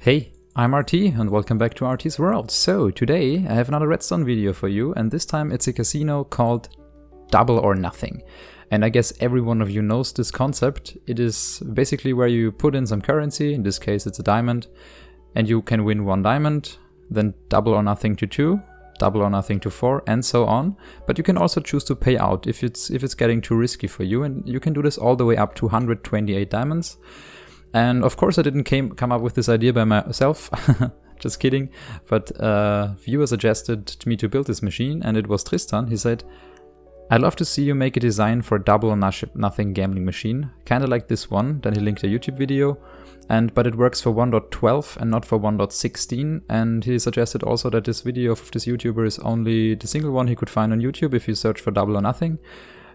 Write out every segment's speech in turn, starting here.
Hey, I'm RT and welcome back to RTsWorld. So today I have another Redstone video for you, and this time it's a casino called Double or Nothing. And I guess every one of you knows this concept. It is basically where you put in some currency, in this case it's a diamond, and you can win 1 diamond, then double or nothing to 2, double or nothing to 4, and so on. But you can also choose to pay out if it's getting too risky for you, and you can do this all the way up to 128 diamonds. And of course I didn't come up with this idea by myself, just kidding, but a viewer suggested to me to build this machine, and it was Tristan. He said, "I'd love to see you make a design for a double or nothing gambling machine, kinda like this one." Then he linked a YouTube video, but it works for 1.12 and not for 1.16, and he suggested also that this video of this YouTuber is only the single one he could find on YouTube if you search for double or nothing.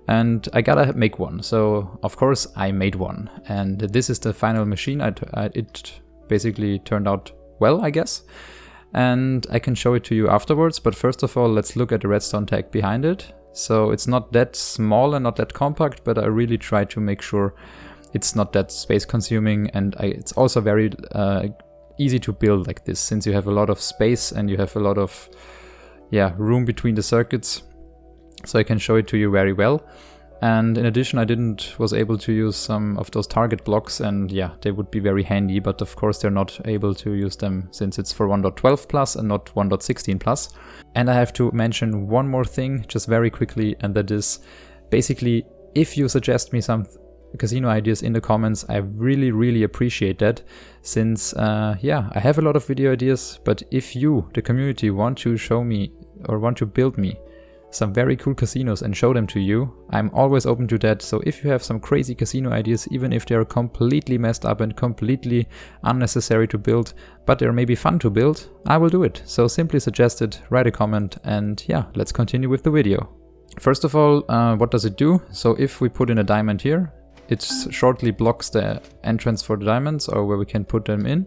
And I gotta make one, so of course I made one, and this is the final machine. It basically turned out well, I guess, and I can show it to you afterwards. But first of all, let's look at the redstone tag behind it. So it's not that small and not that compact, but I really try to make sure it's not that space consuming, and it's also very easy to build like this, since you have a lot of space and you have a lot of room between the circuits. So I can show it to you very well. And in addition, I was able to use some of those target blocks, and they would be very handy, but of course they're not able to use them since it's for 1.12 plus and not 1.16 plus. And I have to mention one more thing just very quickly, and that is basically, if you suggest me some casino ideas in the comments, I really appreciate that, since I have a lot of video ideas, but if you, the community, want to show me or want to build me some very cool casinos and show them to you, I'm always open to that. So if you have some crazy casino ideas, even if they're completely messed up and completely unnecessary to build, but they're maybe fun to build, I will do it. So simply suggest it, write a comment, and let's continue with the video. First of all, what does it do? So if we put in a diamond here, it shortly blocks the entrance for the diamonds, or where we can put them in.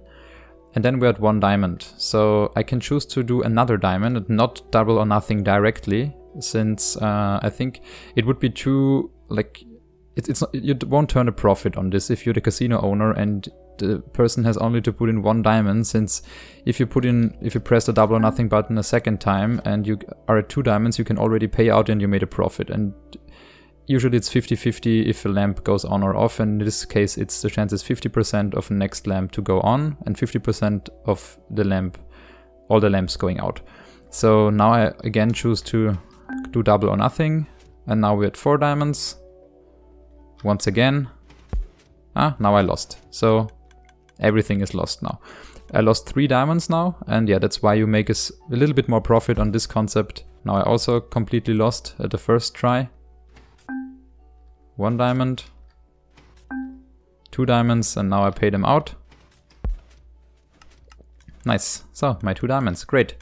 And then we're at 1 diamond. So I can choose to do another diamond and not double or nothing directly, since I think it would be too, you won't turn a profit on this if you're the casino owner and the person has only to put in 1 diamond, since if you press the double or nothing button a second time and you are at 2 diamonds, you can already pay out and you made a profit. And usually it's 50-50 if a lamp goes on or off, and in this case the chance is 50% of the next lamp to go on and 50% of all the lamps going out. So now I again choose to do double or nothing, and now we're at 4 diamonds. Once again, now I lost. So everything is lost now. I lost 3 diamonds now, and that's why you make a little bit more profit on this concept. Now I also completely lost at the first try. 1 diamond, 2 diamonds, and now I pay them out. Nice. So my 2 diamonds, great.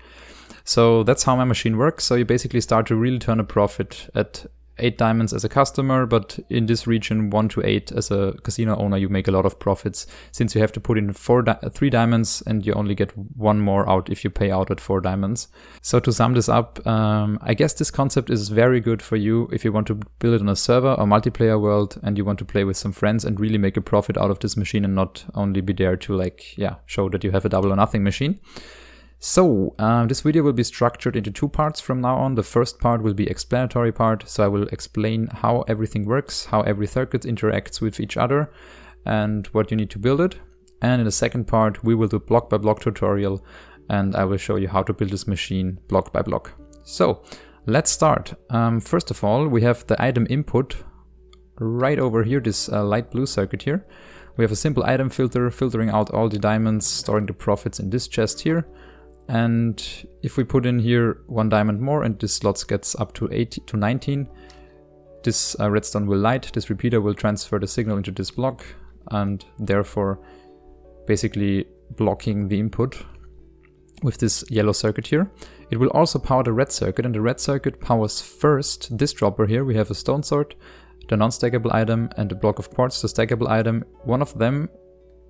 So that's how my machine works. So you basically start to really turn a profit at 8 diamonds as a customer, but in this region 1 to 8 as a casino owner, you make a lot of profits, since you have to put in 3 diamonds and you only get 1 more out if you pay out at 4 diamonds. So to sum this up, I guess this concept is very good for you if you want to build it on a server or multiplayer world and you want to play with some friends and really make a profit out of this machine and not only be there to show that you have a double or nothing machine. So this video will be structured into 2 parts from now on. The first part will be explanatory part, so I will explain how everything works, how every circuit interacts with each other, and what you need to build it. And in the second part, we will do block by block tutorial, and I will show you how to build this machine block by block. So let's start. First of all, we have the item input right over here, this light blue circuit here. We have a simple item filter, filtering out all the diamonds, storing the profits in this chest here. And if we put in here 1 diamond more and this slot gets up to 18 to 19, this redstone will light, this repeater will transfer the signal into this block, and therefore basically blocking the input with this yellow circuit here. It will also power the red circuit, and the red circuit powers first this dropper here. We have a stone sword, the non-stackable item, and the block of quartz, the stackable item. One of them,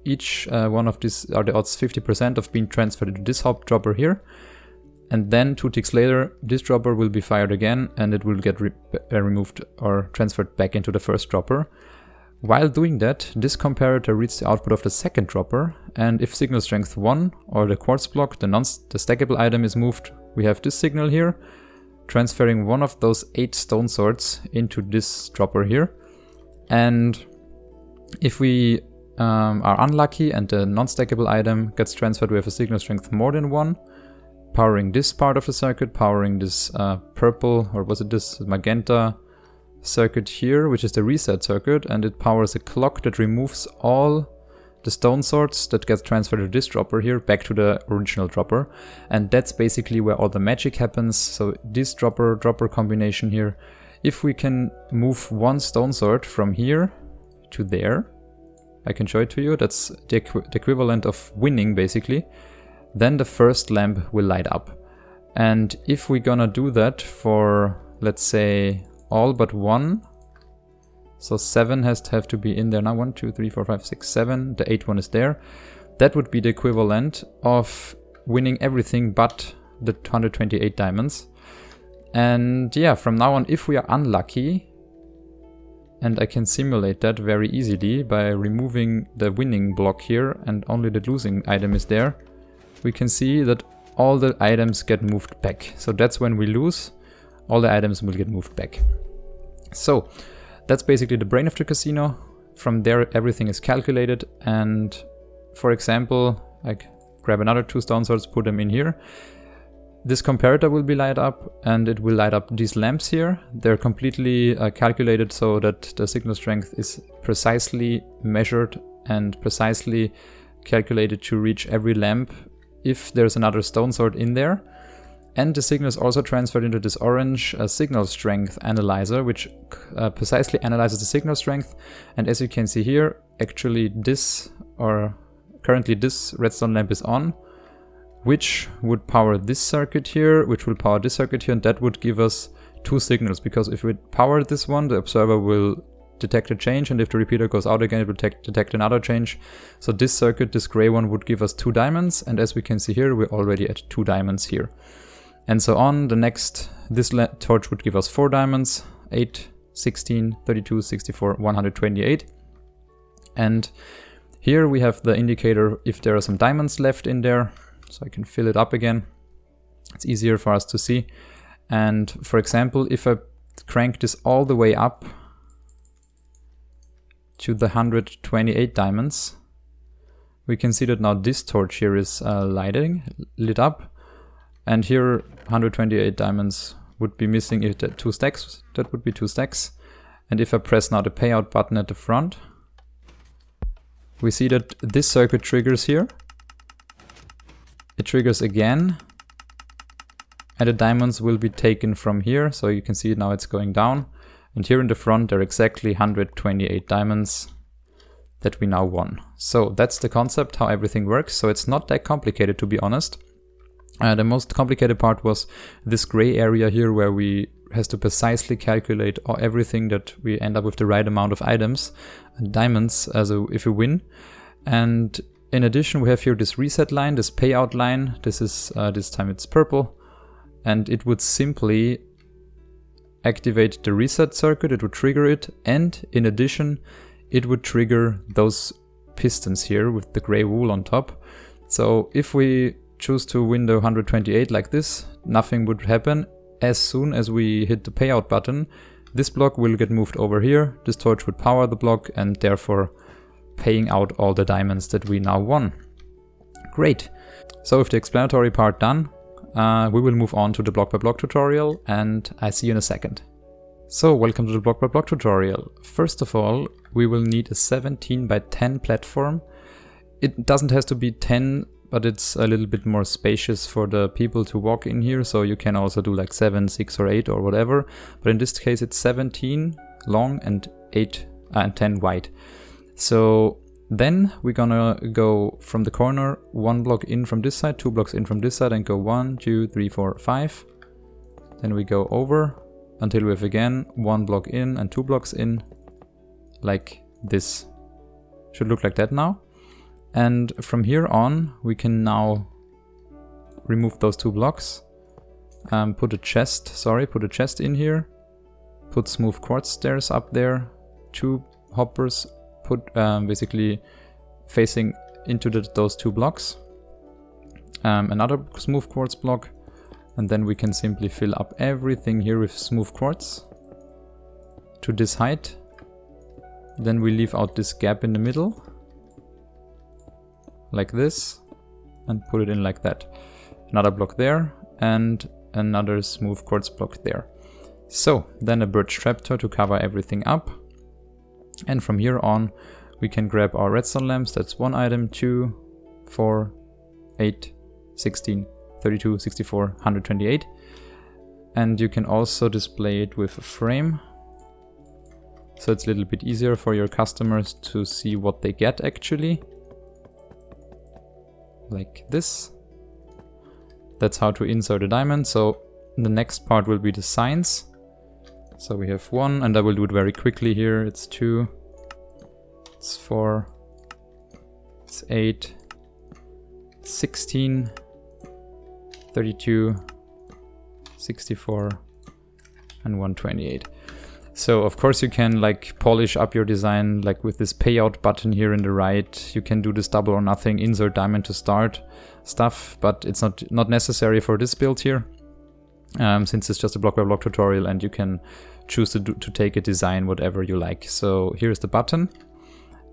each one of these are the odds 50% of being transferred into this hop dropper here. And then 2 ticks later, this dropper will be fired again and it will get removed or transferred back into the first dropper. while doing that, this comparator reads the output of the second dropper, and if signal strength 1 or the quartz block, the stackable item is moved, we have this signal here, transferring one of those 8 stone swords into this dropper here. And if we are unlucky and the non-stackable item gets transferred, we have a signal strength more than 1, powering this part of the circuit, powering this purple, or was it this magenta circuit here, which is the reset circuit, and it powers a clock that removes all the stone swords that gets transferred to this dropper here back to the original dropper. And that's basically where all the magic happens. So this dropper combination here, if we can move one stone sword from here to there, I can show it to you, that's the equivalent of winning basically, then the first lamp will light up. And if we're gonna do that for, let's say, all but 1, so 7 has to have to be in there now, 1, 2, 3, 4, 5, 6, 7, the 8th one is there. That would be the equivalent of winning everything but the 128 diamonds. And yeah, from now on, if we are unlucky, and I can simulate that very easily by removing the winning block here and only the losing item is there, we can see that all the items get moved back. So that's when we lose, all the items will get moved back. So that's basically the brain of the casino. From there everything is calculated, and for example, I grab another 2 stone swords, put them in here. This comparator will be light up, and it will light up these lamps here. They're completely calculated so that the signal strength is precisely measured and precisely calculated to reach every lamp if there's another stone sword in there. And the signal is also transferred into this orange signal strength analyzer, which precisely analyzes the signal strength. And as you can see here, actually currently this redstone lamp is on, which would power this circuit here, which will power this circuit here, and that would give us 2 signals, because if we power this one, the observer will detect a change, and if the repeater goes out again, it will detect another change. So this circuit, this gray one, would give us 2 diamonds, and as we can see here, we're already at 2 diamonds here. And so on, this torch would give us 4 diamonds, 8, 16, 32, 64, 128. And here we have the indicator if there are some diamonds left in there, so I can fill it up again. It's easier for us to see. And for example, if I crank this all the way up to the 128 diamonds, we can see that now this torch here is lit up. And here 128 diamonds would be missing if the 2 stacks, that would be 2 stacks. And if I press now the payout button at the front, we see that this circuit triggers here. It triggers again, and the diamonds will be taken from here. So you can see now it's going down. And here in the front, there are exactly 128 diamonds that we now won. So that's the concept, how everything works. So it's not that complicated, to be honest. The most complicated part was this gray area here, where we has to precisely calculate everything that we end up with the right amount of items and diamonds if we win. And in addition, we have here this reset line, this payout line. This is this time it's purple, and it would simply activate the reset circuit. It would trigger it, and in addition, it would trigger those pistons here with the gray wool on top. So if we choose to win the 128 like this, nothing would happen. As soon as we hit the payout button, this block will get moved over here. This torch would power the block, and therefore paying out all the diamonds that we now won. Great. So with the explanatory part done, we will move on to the block by block tutorial, and I see you in a second. So welcome to the block by block tutorial. First of all, we will need a 17 by 10 platform. It doesn't have to be 10, but it's a little bit more spacious for the people to walk in here, so you can also do like 7, 6 or 8 or whatever. But in this case it's 17 long and 8 and 10 wide. So then we're gonna go from the corner 1 block in from this side, 2 blocks in from this side, and go 1, 2, 3, 4, 5. Then we go over until we have again 1 block in and 2 blocks in, like this. Should look like that now. And from here on, we can now remove those 2 blocks, put a chest in here, put smooth quartz stairs up there, 2 hoppers put basically facing into those 2 blocks. Another smooth quartz block, and then we can simply fill up everything here with smooth quartz to this height. Then we leave out this gap in the middle, like this, and put it in like that. Another block there, and another smooth quartz block there. So, then a birch trapdoor to cover everything up. And from here on, we can grab our redstone lamps. That's 1 item, 2, 4, 8, 16, 32, 64, 128. And you can also display it with a frame. So it's a little bit easier for your customers to see what they get actually. Like this. That's how to insert a diamond. So the next part will be the signs. So we have 1, and I will do it very quickly here. It's 2, it's 4, it's 8, 16, 32, 64, and 128. So of course you can like polish up your design like with this payout button here in the right. You can do this double or nothing, insert diamond to start stuff, but it's not necessary for this build here. Since it's just a block by block tutorial, and you can choose to take a design whatever you like. So here's the button,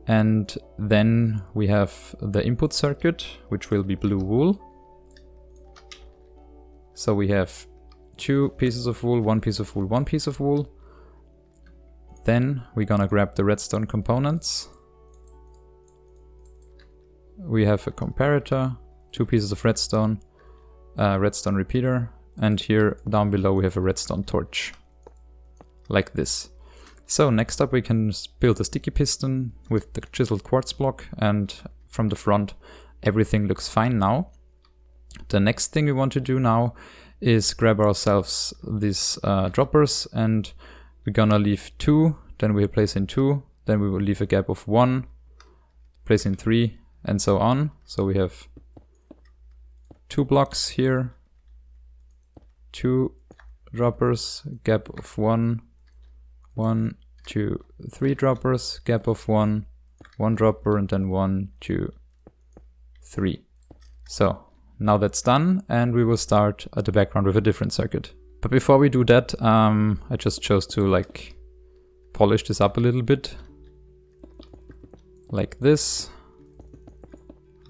and then we have the input circuit, which will be blue wool. So we have 2 pieces of wool, 1 piece of wool, 1 piece of wool. Then we're gonna grab the redstone components. We have a comparator, 2 pieces of redstone, redstone repeater, and here down below we have a redstone torch, like this. So next up we can build a sticky piston with the chiseled quartz block, and from the front everything looks fine now. The next thing we want to do now is grab ourselves these droppers, and we're gonna leave 2, then we place in 2, then we will leave a gap of 1, place in 3, and so on. So we have 2 blocks here, 2 droppers, gap of 1, 1, 2, 3 droppers, gap of 1, 1 dropper, and then 1, 2, 3. So now that's done, and we will start at the background with a different circuit. But before we do that, I just chose to like polish this up a little bit, like this,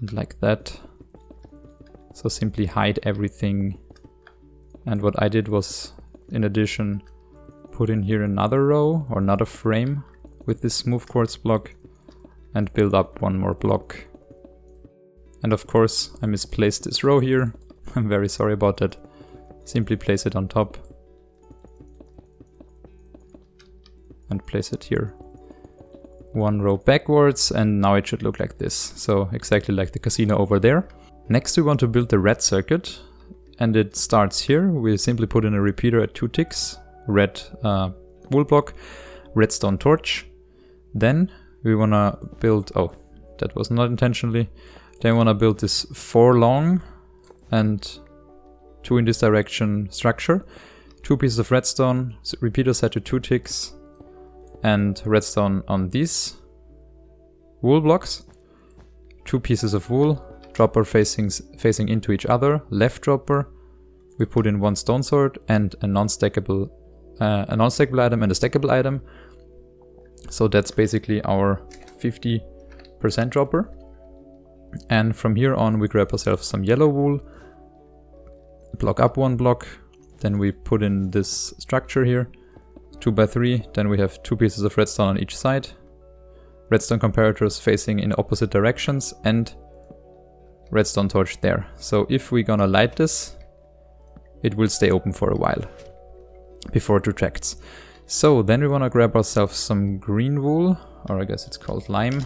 and like that. So simply hide everything. And what I did was, in addition, put in here another row or another frame with this smooth quartz block, and build up 1 more block. And of course I misplaced this row here. I'm very sorry about that. Simply place it on top and place it here. 1 row backwards, and now it should look like this. So exactly like the casino over there. Next we want to build the red circuit, and it starts here. We simply put in a repeater at 2 ticks, red wool block, redstone torch. Then we wanna build, oh, that was not intentionally. Then we wanna build this 4 long and 2 in this direction structure. 2 pieces of redstone, repeater set to 2 ticks, and redstone on these wool blocks. 2 pieces of wool, dropper facing into each other, left dropper. We put in 1 stone sword and a non-stackable item and a stackable item. So that's basically our 50% dropper. And from here on we grab ourselves some yellow wool, block up 1 block, then we put in this structure here, 2 by 3, then we have 2 pieces of redstone on each side, redstone comparators facing in opposite directions, and redstone torch there. So if we're gonna light this, it will stay open for a while before it retracts. So then we wanna grab ourselves some green wool, or I guess it's called lime,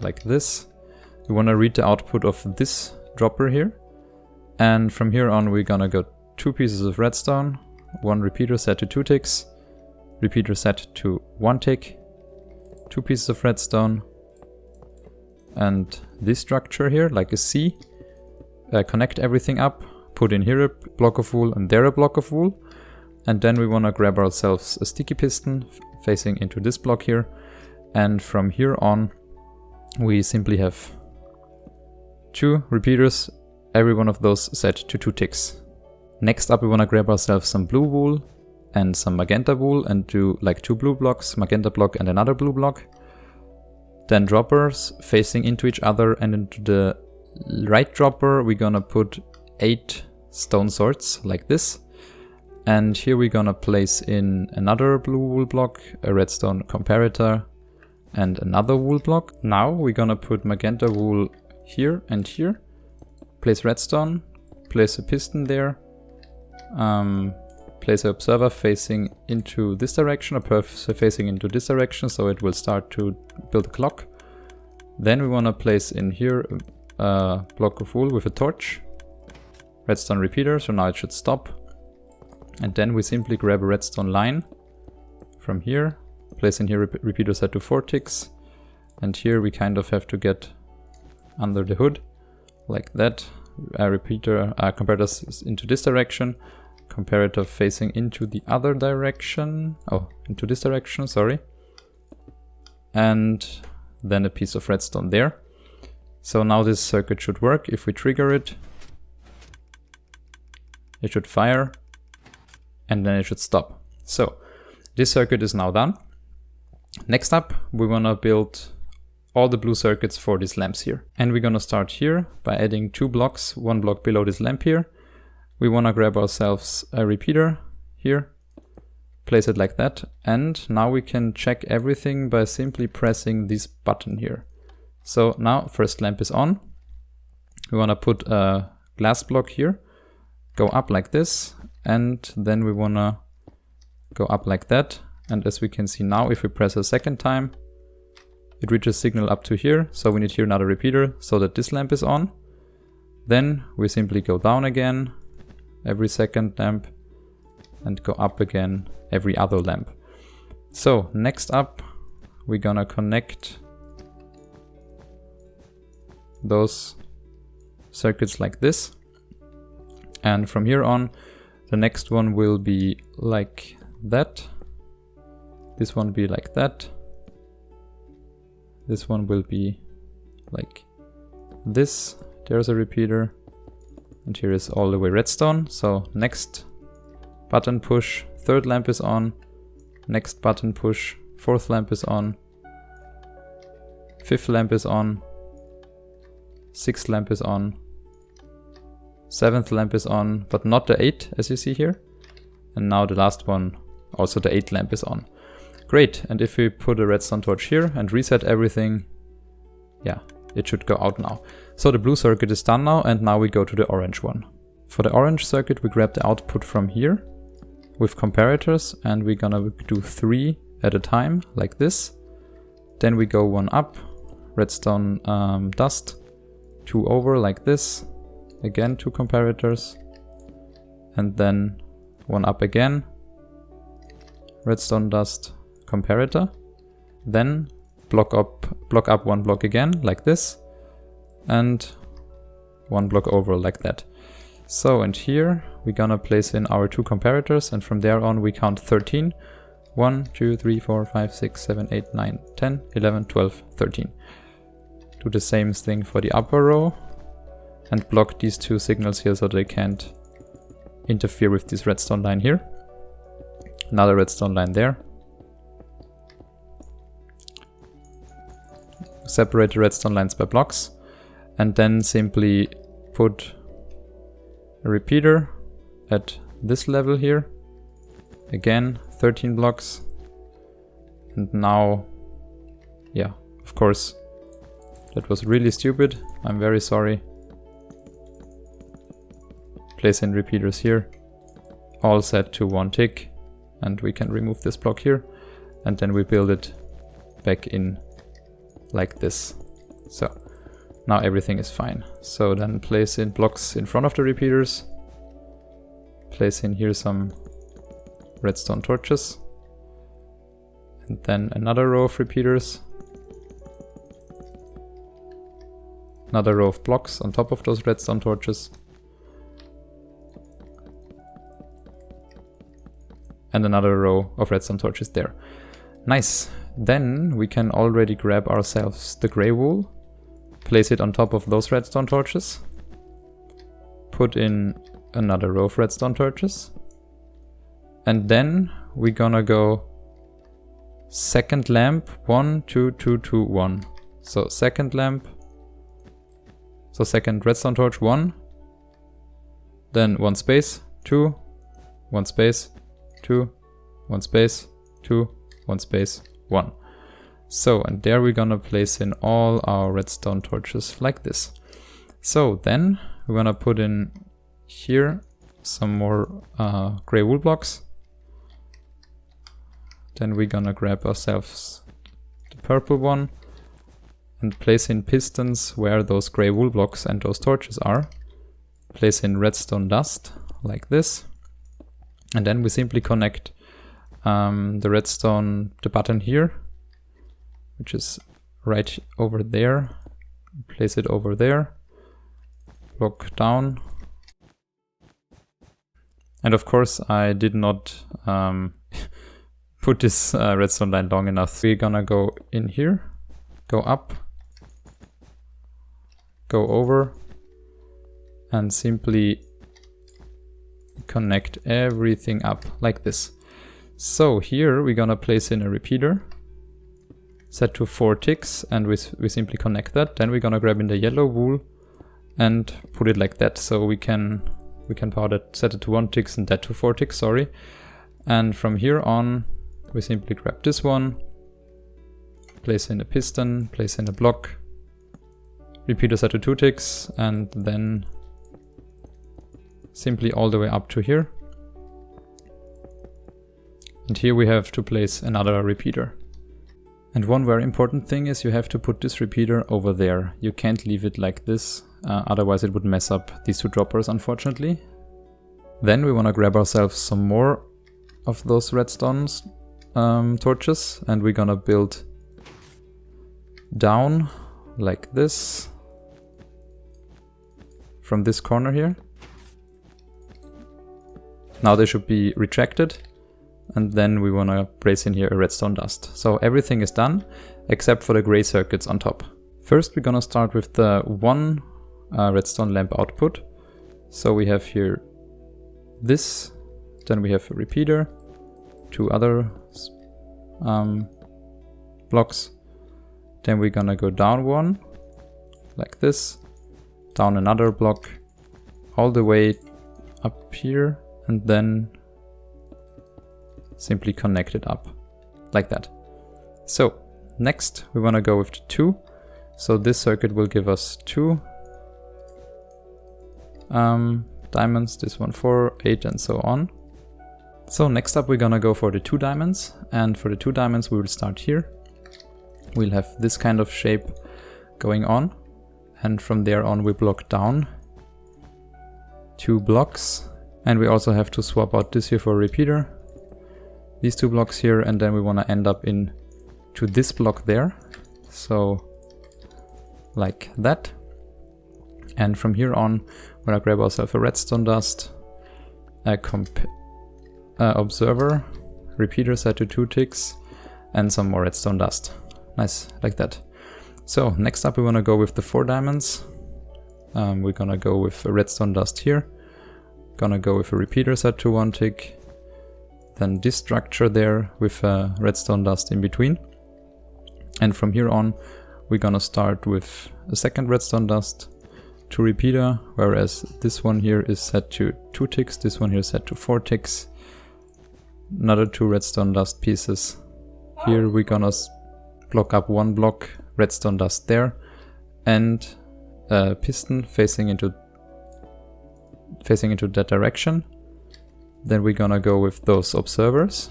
like this. We wanna read the output of this dropper here. And from here on we're gonna go 2 pieces of redstone, 1 repeater set to 2 ticks, repeater set to 1 tick, 2 pieces of redstone, and this structure here, like a C. Connect everything up, put in here a block of wool and there a block of wool. And then we wanna grab ourselves a sticky piston facing into this block here. And from here on, we simply have 2 repeaters, every one of those set to 2 ticks. Next up, we want to grab ourselves some blue wool and some magenta wool and do like 2 blue blocks, magenta block and another blue block. Then droppers facing into each other, and into the right dropper we're gonna put 8 stone swords like this. And here we're gonna place in another blue wool block, a redstone comparator, and another wool block. Now we're gonna put magenta wool here and here, place redstone, place a piston there, place an observer facing into this direction, a perf facing into this direction, so it will start to build a clock. Then we want to place in here a block of wool with a torch, redstone repeater, so now it should stop. And then we simply grab a redstone line from here, place in here repeater set to 4 ticks, and here we kind of have to get under the hood like that. Repeater comparator into this direction, comparator facing into the other direction, into this direction, sorry, and then a piece of redstone there. So now this circuit should work. If we trigger it, it should fire, and then it should stop. So this circuit is now done. Next up, we want to build all the blue circuits for these lamps here. And we're going to start here by adding 2 blocks, 1 block below this lamp here. We want to grab ourselves a repeater here, place it like that, and now we can check everything by simply pressing this button here. So now first lamp is on. We want to put a glass block here, go up like this, and then we want to go up like that. And as we can see now, if we press a second time, it reaches signal up to here, so we need here another repeater so that this lamp is on. Then we simply go down again every second lamp and go up again every other lamp. So next up, we're gonna connect those circuits like this. And from here on, the next one will be like that. This one will be like that. This one will be like this. There's a repeater. And here is all the way redstone. So next button push, 3rd lamp is on. Next button push, 4th lamp is on. 5th lamp is on. 6th lamp is on. 7th lamp is on, but not the 8 as you see here. And now the last one, also the 8th lamp is on. Great, and if we put a redstone torch here and reset everything, yeah, it should go out now. So the blue circuit is done now, and now we go to the orange one. For the orange circuit, we grab the output from here with comparators, and we're gonna do 3 at a time, like this. Then we go 1 up, redstone dust, 2 over, like this. Again, 2 comparators, and then 1 up again, redstone dust, comparator. Then block up 1 block again, like this, and 1 block over, like that. So, and here we're gonna place in our 2 comparators, and from there on we count 13. 1, 2, 3, 4, 5, 6, 7, 8, 9, 10, 11, 12, 13. Do the same thing for the upper row, and block these 2 signals here so they can't interfere with this redstone line here. Another redstone line there. Separate the redstone lines by blocks, and then simply put a repeater at this level here. Again, 13 blocks. And now, yeah, of course, that was really stupid. I'm very sorry. Place in repeaters here, all set to 1 tick, and we can remove this block here, and then we build it back in like this. So now everything is fine. So then place in blocks in front of the repeaters, place in here some redstone torches, and then another row of repeaters, another row of blocks on top of those redstone torches, and another row of redstone torches there. Nice. Then we can already grab ourselves the gray wool, place it on top of those redstone torches, put in another row of redstone torches, and then we're gonna go second lamp 1 2 2 2 1. So second lamp, so second redstone torch 1, then 1 space 2, 1 space 2, 1 space 2, 1 space 1. So, and there we're gonna place in all our redstone torches like this. So then we're gonna put in here some more gray wool blocks. Then we're gonna grab ourselves the purple one and place in pistons where those gray wool blocks and those torches are. Place in redstone dust like this. And then we simply connect the redstone, the button here, which is right over there. Place it over there. Block down. And of course I did not put this redstone line long enough. We're gonna go in here, go up, go over, and simply connect everything up like this. So here we're gonna place in a repeater, set to 4 ticks, and we simply connect that. Then we're gonna grab in the yellow wool and put it like that. So we can power that, set it to 1 ticks and that to 4 ticks, sorry. And from here on, we simply grab this one, place in a piston, place in a block, repeater set to 2 ticks, and then simply all the way up to here. And here we have to place another repeater. And one very important thing is you have to put this repeater over there. You can't leave it like this, otherwise it would mess up these 2 droppers, unfortunately. Then we want to grab ourselves some more of those redstone torches, and we're gonna build down like this from this corner here. Now they should be retracted, and then we want to place in here a redstone dust. So everything is done except for the gray circuits on top. First we're gonna start with the 1 redstone lamp output. So we have here this, then we have a repeater, 2 other blocks. Then we're gonna go down 1 like this, down another block, all the way up here, and then simply connect it up like that. So next we want to go with the 2. So this circuit will give us 2 diamonds, this one 4, 8, and so on. So next up we're gonna go for the 2 diamonds, and for the 2 diamonds we will start here. We'll have this kind of shape going on, and from there on we block down 2 blocks, and we also have to swap out this here for a repeater, these 2 blocks here, and then we want to end up in to this block there, so like that. And from here on we're gonna grab ourselves a redstone dust, a observer, repeater set to 2 ticks, and some more redstone dust. Nice, like that. So next up we want to go with the 4 diamonds. We're gonna go with a redstone dust here, gonna go with a repeater set to 1 tick, then this structure there with a redstone dust in between. And from here on we're gonna start with a second redstone dust, 2 repeater, whereas this one here is set to 2 ticks, this one here is set to 4 ticks, another 2 redstone dust pieces. Here we're gonna block up 1 block, redstone dust there, and a piston facing into that direction. Then we're gonna go with those observers,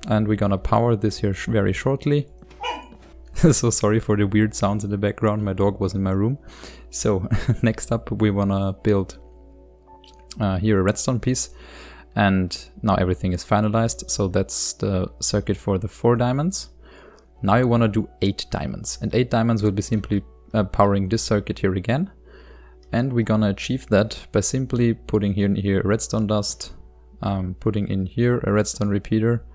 and we're gonna power this here very shortly. So sorry for the weird sounds in the background, my dog was in my room. So next up we wanna build here a redstone piece, and now everything is finalized. So that's the circuit for the 4 diamonds. Now you wanna do 8 diamonds, and 8 diamonds will be simply powering this circuit here again. And we're gonna achieve that by simply putting here a redstone dust, putting in here a redstone repeater,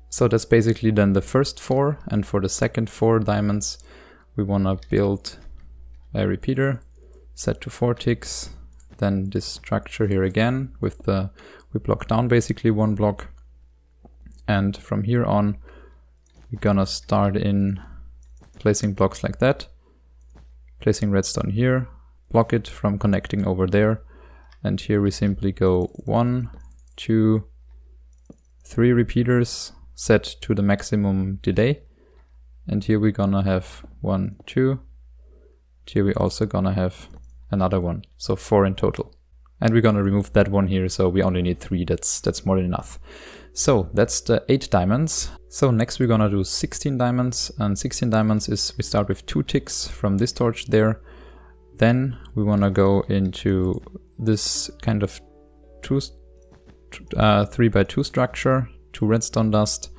So that's basically then the first 4, and for the second 4 diamonds we want to build a repeater set to 4 ticks, then this structure here again with the, we block down basically 1 block, and from here on we're gonna start in placing blocks like that, placing redstone here, block it from connecting over there, and here we simply go 1, 2, 3 repeaters set to the maximum delay, and here we're gonna have 1, 2, here we're also gonna have another one, so 4 in total. And we're gonna remove that one here, so we only need 3, that's more than enough. So that's the 8 diamonds. So next we're gonna do 16 diamonds, and 16 diamonds is, we start with 2 ticks from this torch there, then we wanna go into this kind of 3x2 structure, 2 redstone dust.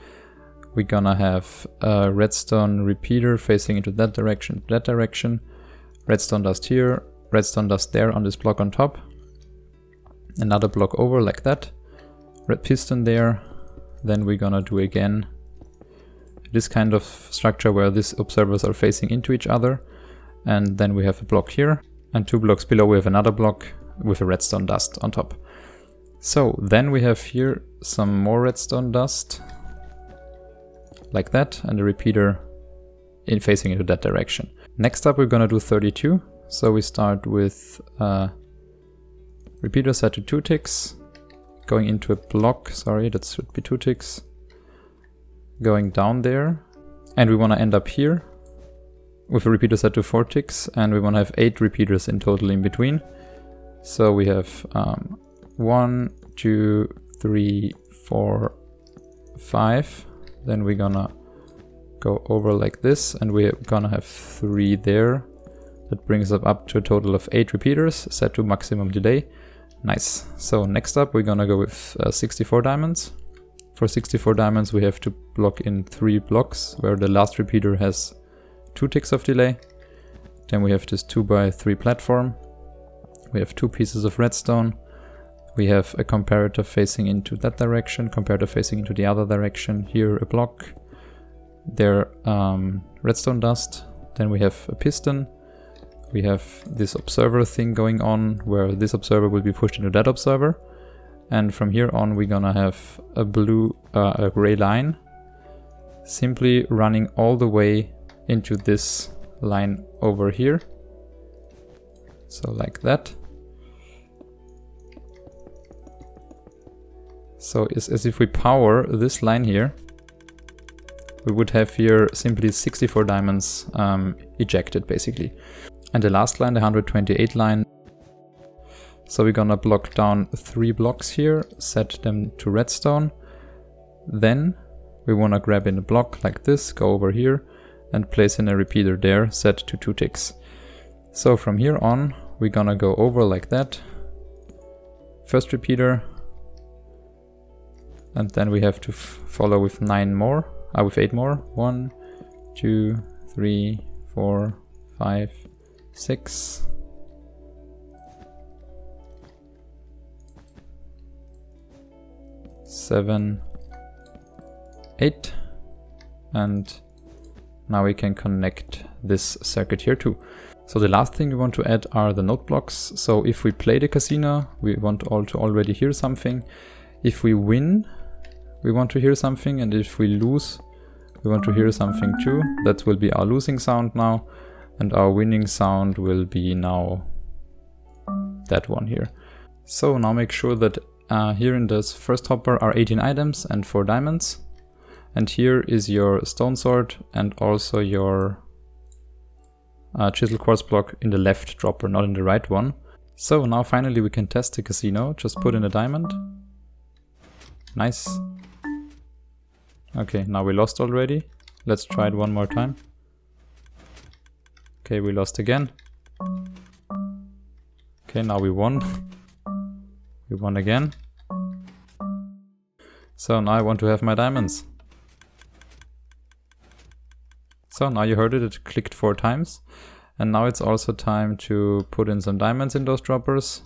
We're gonna have a redstone repeater facing into that direction, redstone dust here, redstone dust there on this block on top, another block over like that, red piston there, then we're gonna do again this kind of structure where these observers are facing into each other, and then we have a block here, and 2 blocks below we have another block with a redstone dust on top. So then we have here some more redstone dust like that, and a repeater in facing into that direction. Next up we're gonna do 32. So we start with repeater set to 2 ticks, going into a block, sorry, that should be 2 ticks, going down there, and we want to end up here with a repeater set to 4 ticks, and we want to have 8 repeaters in total in between. So we have 1, 2, 3, 4, 5, then we're gonna go over like this, and we're gonna have 3 there. That brings us up to a total of 8 repeaters set to maximum delay. Nice. So next up we're gonna go with 64 diamonds. For 64 diamonds we have to block in 3 blocks where the last repeater has 2 ticks of delay. Then we have this 2x3 platform. We have 2 pieces of redstone. We have a comparator facing into that direction, comparator facing into the other direction. Here a block. There redstone dust. Then we have a piston. We have this observer thing going on where this observer will be pushed into that observer, and from here on we're gonna have a gray line simply running all the way into this line over here, so like that. So it's as if we power this line here, we would have here simply 64 diamonds ejected basically. And the last line, the 128 line, so we're gonna block down 3 blocks here, set them to redstone. Then we wanna grab in a block like this, go over here, and place in a repeater there, set to 2 ticks. So from here on, we're gonna go over like that. First repeater, and then we have to follow with 8 more. 1, 2, 3, 4, 5, 6, 7, 8, and now we can connect this circuit here too. So the last thing we want to add are the node blocks. So if we play the casino, we want to already hear something. If we win, we want to hear something, and if we lose, we want to hear something too. That will be our losing sound now, and our winning sound will be now that one here. So now make sure that here in this first hopper are 18 items and 4 diamonds, and here is your stone sword and also your chisel quartz block in the left dropper, not in the right one. So now finally we can test the casino. Just put in a diamond. Nice. Okay, now we lost already. Let's try it one more time. Okay, we lost again. Okay, now we won. We won again. So now I want to have my diamonds. So now you heard it, it clicked 4 times. And now it's also time to put in some diamonds in those droppers,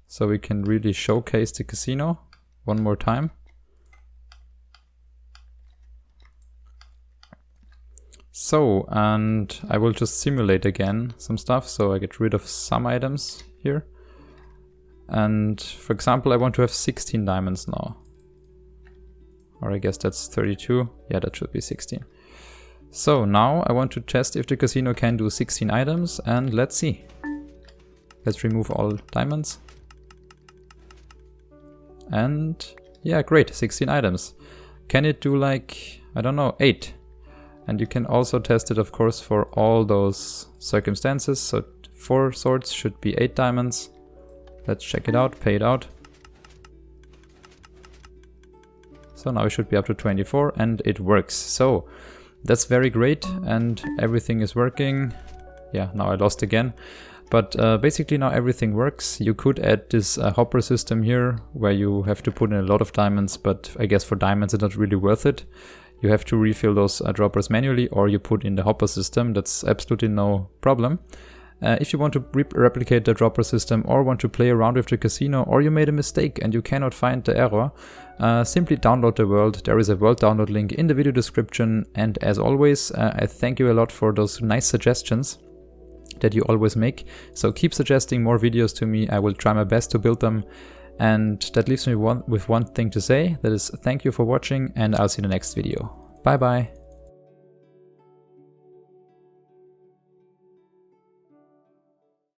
so we can really showcase the casino one more time. So, and I will just simulate again some stuff, so I get rid of some items here. And for example, I want to have 16 diamonds now. Or I guess that's 32. Yeah, that should be 16. So now I want to test if the casino can do 16 items, and let's see. Let's remove all diamonds. And yeah, great, 16 items. Can it do like, I don't know, 8? And you can also test it, of course, for all those circumstances. So 4 swords should be 8 diamonds. Let's check it out, pay it out. So now we should be up to 24 and it works. So that's very great and everything is working. Yeah, now I lost again. But basically now everything works. You could add this hopper system here where you have to put in a lot of diamonds, but I guess for diamonds it's not really worth it. You have to refill those droppers manually, or you put in the hopper system. That's absolutely no problem. If you want to replicate the dropper system or want to play around with the casino, or you made a mistake and you cannot find the error, simply download the world. There is a world download link in the video description. And as always, I thank you a lot for those nice suggestions that you always make. So keep suggesting more videos to me. I will try my best to build them. And that leaves me with one thing to say. That is, thank you for watching, and I'll see you in the next video. Bye bye.